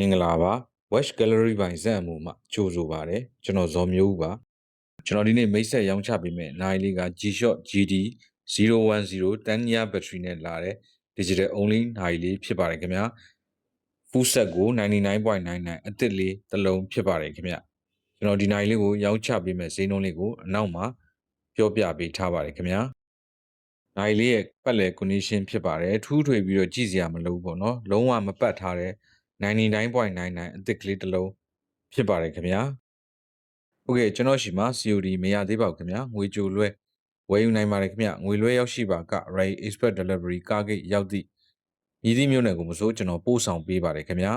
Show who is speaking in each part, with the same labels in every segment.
Speaker 1: မင်္ဂလာပါ Watch Gallery ပိုင်ဇက်အမှုမှကြိုဆိုပါတယ်ကျွန်တော်ဇော်မျိုးဦးပါကျွန်တော်ဒီနေ့မိတ်ဆက်ရောင်းချပေးမယ်နိုင်လေးက G-Shock GD 010 10-year battery နဲ့လာတဲ့ digital only နိုင်လေးဖြစ်ပါတယ်ခင်ဗျာ full set ကို 99.99 အသစ်လေးတစ်လုံးဖြစ်ပါတယ်ခင်ဗျာကျွန်တော်ဒီနိုင်လေးကိုရောင်းချပေးမယ်ဈေးနှုန်းလေးကိုအနောက်မှာပြောပြပေးထားပါတယ်ခင်ဗျာနိုင်လေးရဲ့ပတ်လည် condition ဖြစ်ပါတယ်ထူးထွေပြီးတော့ကြည့်စရာမလိုဘူးပေါ့နော်လုံးဝမပတ်ထားတဲ့99.99 အသစ်ကလေးတစ်လုံးဖြစ်ပါတယ်ခင်ဗျာဟုတ်ကဲ့ကျွန်တော်ရှိမှာ COD မရသေးပါဘူးခင်ဗျာငွေကြိုလွှဲဝယ်ယူနိုင်ပါတယ်ခင်ဗျာငွေလွှဲရောက်ရှိပါက Ray Express Delivery ကားဂိတ်ရောက်သည့်ဤသည့်မြို့နယ်ကိုမစိုးကျွန်တော်ပို့ဆောင်ပေးပါတယ်ခင်ဗျာ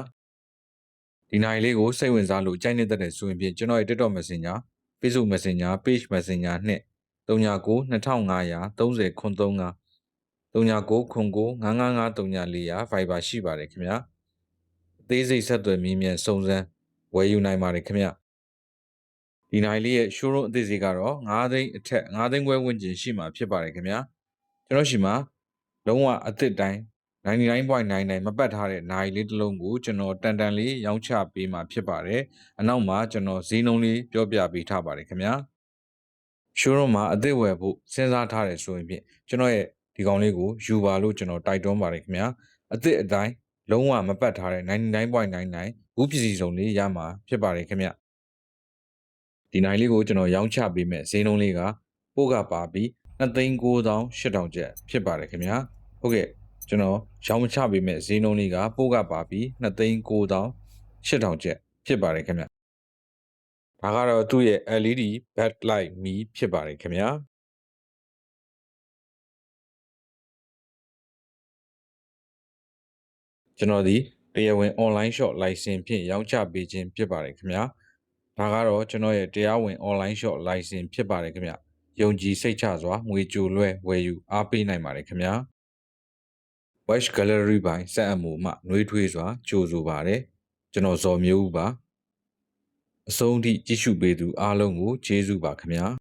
Speaker 1: ဒီနိုင်လေးကိုစိတ်ဝင်စားလို့ကြိုက်နေတဲ့ဆိုရင်ဖြင့်ကျွန်တော်ရဲ့ TikTok Messenger Facebook Messenger Page Messenger နဲ့39 2500 30 035 39 09 955 Viber ရှိပါတယ်ခင်ဗျာအသေးစိတ်ဆက်သွယ်မြင်းမြန်စုံစမ်းဝယ်ယူနိုင်ပါတယ်ခင်ဗျဒီနိုင်လေးရဲ့ showroom အသေးစိတ်ကတော့9သိန်းအထက်9သိန်းခွဲဝန်းကျင်ရှိမှာဖြစ်ပါတယ်ခင်ဗျာကျွန်တော်ရှိမှာလုံးဝအသစ်တိုင်း99.99 မပတ်ထားတဲ့နိုင်လေးတစ်လုံးကိုကျွန်တော်တန်လေးရောင်းချပေးမှာဖြစ်ပါတယ်အနောက်မှာကျွန်တော်ဈေးနှုန်းလေးပြောပြပေးထားပါတယ်ခင်ဗျာ showroom မှာအသစ်ဝယ်ဖို့စဉ်းစားထားတယ်ဆိုရင်ဖြင့်ကျွန်တော်ရဲ့ဒီကောင်လေးကိုယူပါလို့ကျွန်တော်တိုက်တွန်းပါတယ်ခင်ဗျာအသစ်အတိုင်းလုံးဝမပတ်ထားတဲ့99.99ဘူးပစ္စည်းစုံလေးရမှာဖြစ်ပါတယ်ခင်ဗျဒီနိုင်လေးကိုကျွန်တော်ရောင်းချပေးမယ်ဈေးနှုန်းလေးကပို့ကပါပြီး2,98000ကျပ်ဖြစ်ပါတယ်ခင်ဗျာဟုတ်ကဲ့ကျွန်တော်ရောင်းချပေးမယ်ဈေးနှုန်းလေးကပို့ကပါပြီး2,98000ကျပ်ဖြစ်ပါတယ်ခင်ဗျဒါကတော့သူ့ရဲ့ LED backlight မီးဖြစ်ပါတယ်ခင်ဗျာကျွန်တော်ဒီတရားဝင် online shop license ဖြင့်ရောင်းချပေးခြင်းဖြစ်ပါတယ်ခင်ဗျာဒါကတော့ကျွန်တော်ရဲ့တရားဝင် online shop license ဖြစ်ပါတယ်ခင်ဗျယုံကြည်စိတ်ချစွာငွေကြိုလွှဲဝယ်ယူအားပေးနိုင်ပါတယ်ခင်ဗျာ Watch Gallery ပိုင်စက်အမှုမှနှွေးထွေးစွာကြိုဆိုပါတယ်ကျွန်တော်ဇော်မျိုးဦးပါအဆုံးထိကြည့်ရှုပေးသူအားလုံးကိုကျေးဇူးပါခင်ဗျာ